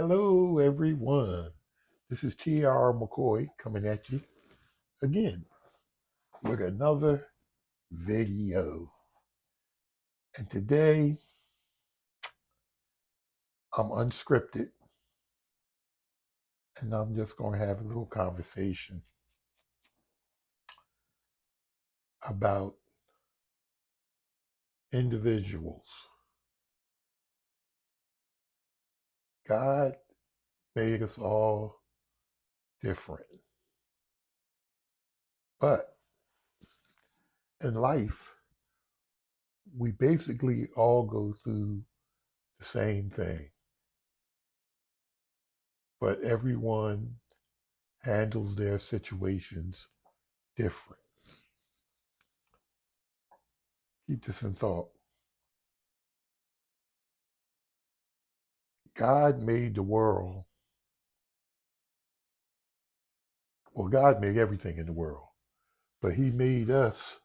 Hello, everyone. This is T.R. McCoy coming at you again with another video. And today I'm unscripted and I'm just going to have a little conversation about individuals. God made us all different, but in life, we basically all go through the same thing, but everyone handles their situations different. Keep this in thought. God made the world. Well, God made everything in the world, but He made us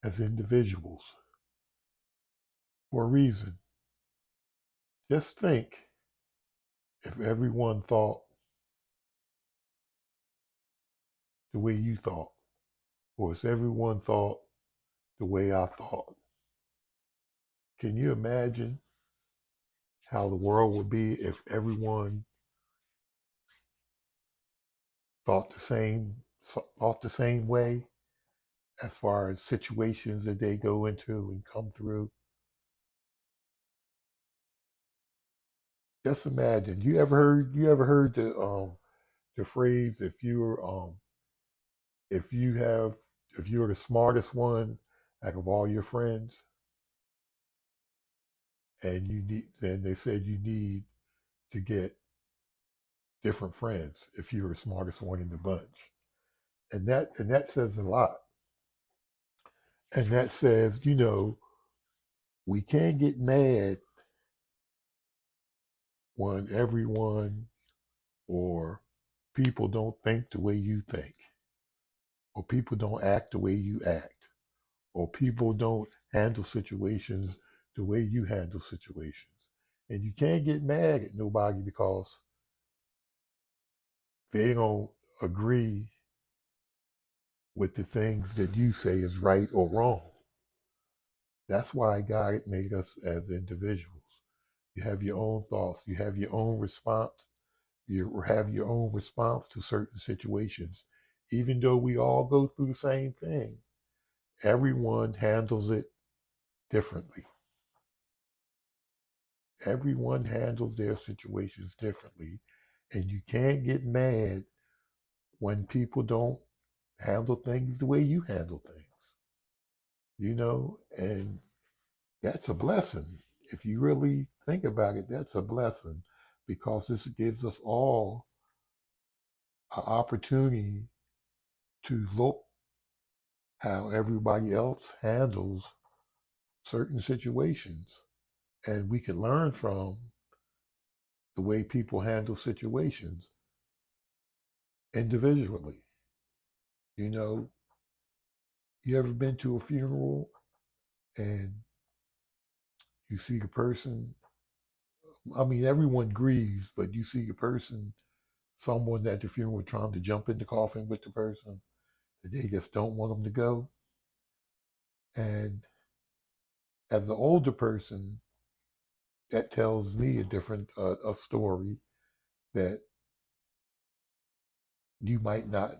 as individuals for a reason. Just think if everyone thought the way you thought, or if everyone thought the way I thought. Can you imagine how the world would be if everyone thought the same way as far as situations that they go into and come through? Just imagine. You ever heard the phrase if you have if you're the smartest one out of all your friends and you need then they said you need to get different friends if you're the smartest one in the bunch. And that says a lot. And that says, we can't get mad when everyone or people don't think the way you think, or people don't act the way you act, or people don't handle situations the way you handle situations. And you can't get mad at nobody because they don't agree with the things that you say is right or wrong. That's why God made us as individuals. You have your own thoughts, you have your own response, you have your own response to certain situations. Even though we all go through the same thing, everyone handles it differently. Everyone handles their situations differently. And you can't get mad when people don't handle things the way you handle things, and that's a blessing. If you really think about it, that's a blessing because this gives us all an opportunity to look how everybody else handles certain situations. And we can learn from the way people handle situations individually. You know, you ever been to a funeral and you see the person? I mean, everyone grieves, but you see the person, someone at the funeral trying to jump in the coffin with the person, that they just don't want them to go. And as an older person, that tells me a different a story that you might not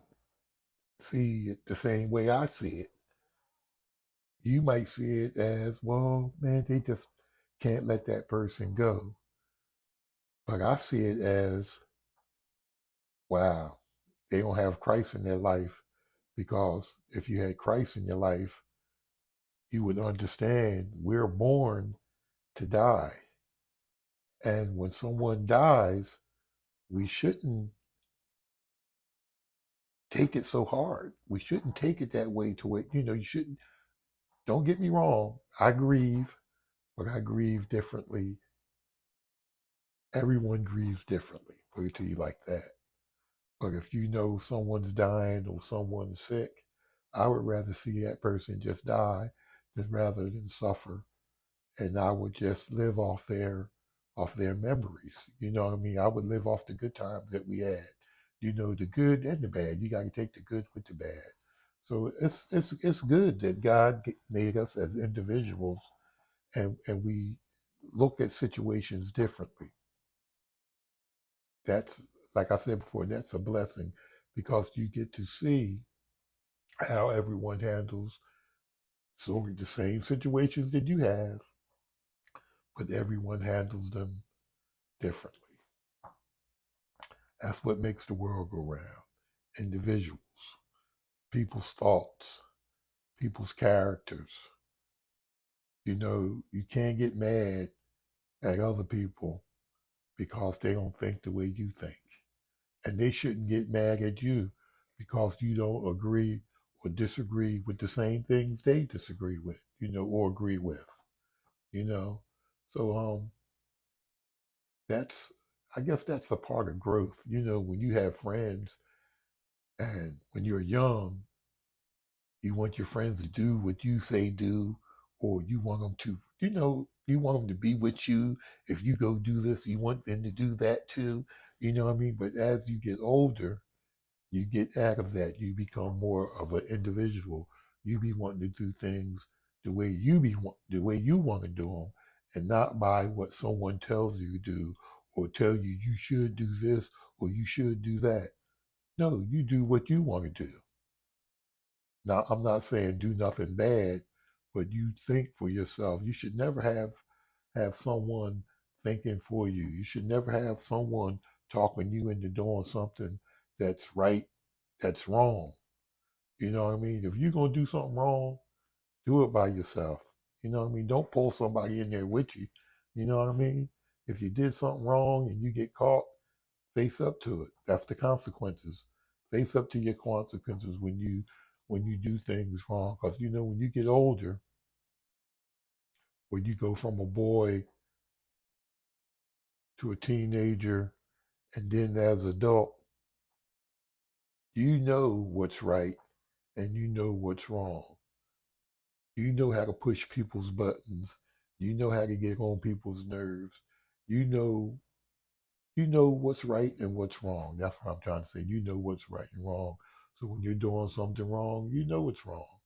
see it the same way I see it. You might see it as, well, man, they just can't let that person go. But I see it as, wow, they don't have Christ in their life because if you had Christ in your life, you would understand we're born to die. And when someone dies, we shouldn't take it so hard. We shouldn't take it that way to it. You shouldn't, don't get me wrong. I grieve, but I grieve differently. Everyone grieves differently. Put it to you like that. But if you know someone's dying or someone's sick, I would rather see that person just die than rather than suffer. And I would just live off their memories. You know what I mean? I would live off the good times that we had. You know, the good and the bad. You got to take the good with the bad. So it's good that God made us as individuals, and we look at situations differently. That's, like I said before, that's a blessing because you get to see how everyone handles so the same situations that you have, but everyone handles them differently. That's what makes the world go round. Individuals, people's thoughts, people's characters. You know, you can't get mad at other people because they don't think the way you think. And they shouldn't get mad at you because you don't agree or disagree with the same things they disagree with, or agree with, you know. So that's I guess that's a part of growth. When you have friends and when you're young, you want your friends to do what you say do, or you want them to, you want them to be with you. If you go do this, you want them to do that too. You know what I mean? But as you get older, you get out of that. You become more of an individual. You be wanting to do things the way you want to do them, and not by what someone tells you to do, or tell you you should do this or you should do that. No, you do what you want to do. Now, I'm not saying do nothing bad, but you think for yourself. You should never have someone thinking for you. You should never have someone talking you into doing something that's right, that's wrong. You know what I mean? If you're gonna do something wrong, do it by yourself. You know what I mean? Don't pull somebody in there with you. You know what I mean? If you did something wrong and you get caught, face up to it. That's the consequences. Face up to your consequences when you do things wrong. Because when you get older, when you go from a boy to a teenager and then as an adult, you know what's right and you know what's wrong. You know how to push people's buttons. You know how to get on people's nerves. You know you know what's right and what's wrong. That's what I'm trying to say. You know what's right and wrong. So when you're doing something wrong, you know it's wrong.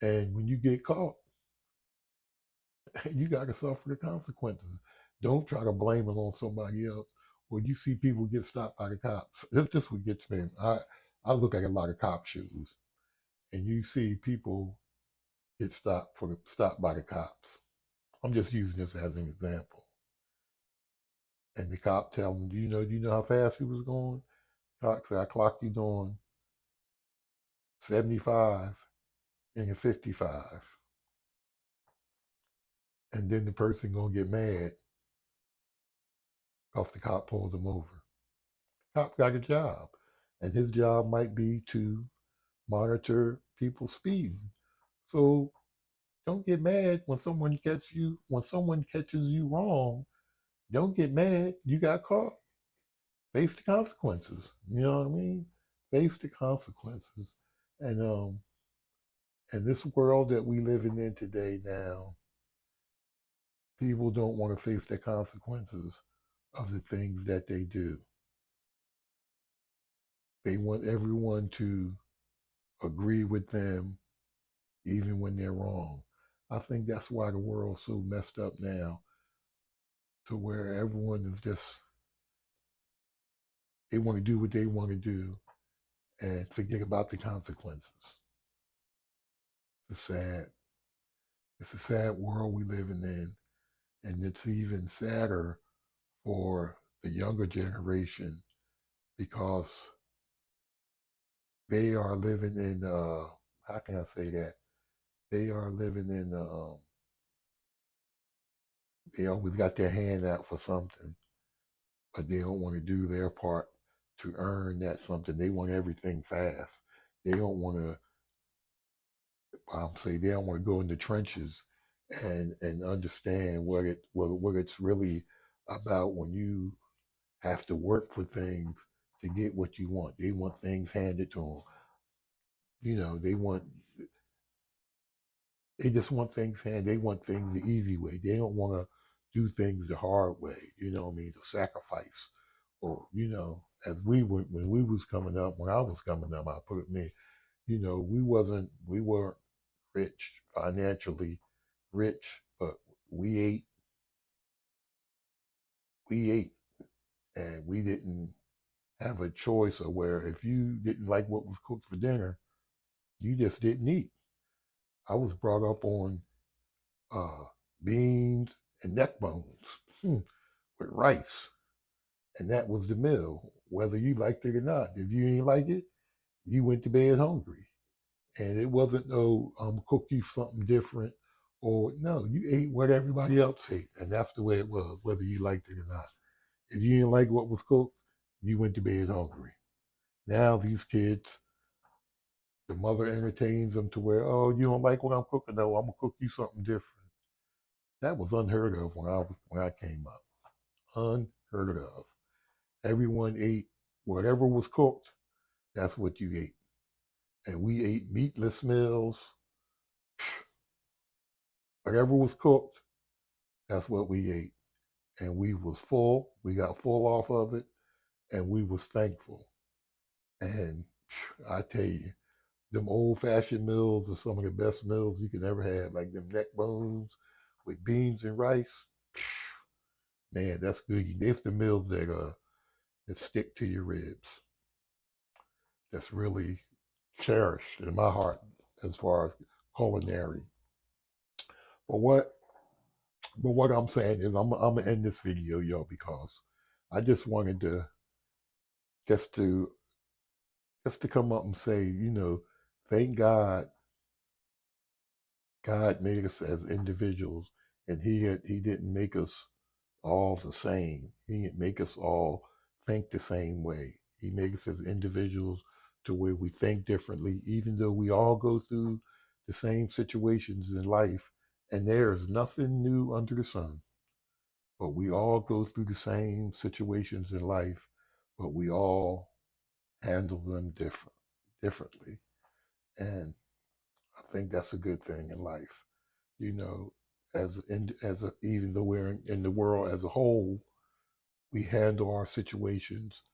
And when you get caught, you got to suffer the consequences. Don't try to blame it on somebody else. When you see people get stopped by the cops, this what gets me. I look at a lot of cop shoes, and you see people get stopped by the cops. I'm just using this as an example. And the cop tell them, do you know how fast he was going? Cop said, I clocked you doing 75 and a 55. And then the person gonna get mad because the cop pulled him over. Cop got a job, and his job might be to monitor people speeding. So don't get mad when someone catches you wrong. Don't get mad. You got caught. Face the consequences. You know what I mean? Face the consequences. And this world that we living in today now, people don't want to face the consequences of the things that they do. They want everyone to agree with them even when they're wrong. I think that's why the world's so messed up now, to where everyone is just, they want to do what they want to do and forget about the consequences. It's sad. It's a sad world we living in, and it's even sadder for the younger generation because they are living in how can I say that? They are living in they always got their hand out for something, but they don't want to do their part to earn that something. They want everything fast. They don't want to. Say they don't want to go in the trenches and understand what it's really about when you have to work for things to get what you want. They want things handed to them. They just want things handed. They want things the easy way. They don't want to do things the hard way, you know what I mean, to sacrifice. Or, as we were, when we was coming up, when I was coming up, I put it me, we weren't rich, financially rich, but we ate, we ate, and we didn't have a choice of where if you didn't like what was cooked for dinner, you just didn't eat. I was brought up on uh, beans and neck bones with rice, and that was the meal, whether you liked it or not. If you ain't like it, you went to bed hungry, and it wasn't no cook you something different, or no, you ate what everybody else ate, and that's the way it was, whether you liked it or not. If you didn't like what was cooked, you went to bed hungry. Now these kids, the mother entertains them to where, oh, you don't like what I'm cooking? No, I'm gonna cook you something different. That was unheard of when I came up. Unheard of. Everyone ate whatever was cooked. That's what you ate, and we ate meatless meals. Whatever was cooked, that's what we ate, and we was full. We got full off of it, and we was thankful. And I tell you, them old fashioned meals are some of the best meals you can ever have, like them neck bones with beans and rice. Man, that's good. That's the meals that stick to your ribs. That's really cherished in my heart as far as culinary. But what I'm saying is I'm gonna end this video, yo, because I just wanted to just to just to come up and say, thank God God made us as individuals, and He didn't make us all the same. He didn't make us all think the same way. He made us as individuals to where we think differently, even though we all go through the same situations in life, and there is nothing new under the sun. But we all go through the same situations in life, but we all handle them differently. And I think that's a good thing in life. You know, even though we're in the world as a whole, we handle our situations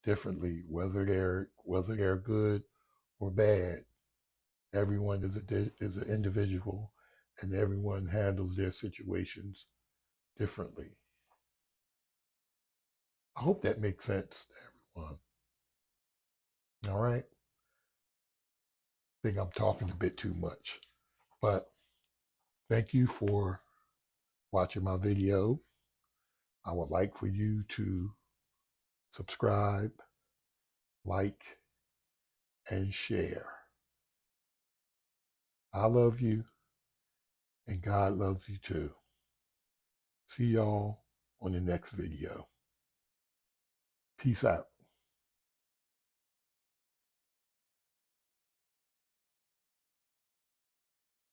differently, whether they're good or bad. Everyone is an individual, and everyone handles their situations differently. I hope that makes sense to everyone. All right. I think I'm talking a bit too much, but thank you for watching my video. I would like for you to subscribe, like, and share. I love you, and God loves you too. See y'all on the next video. Peace out.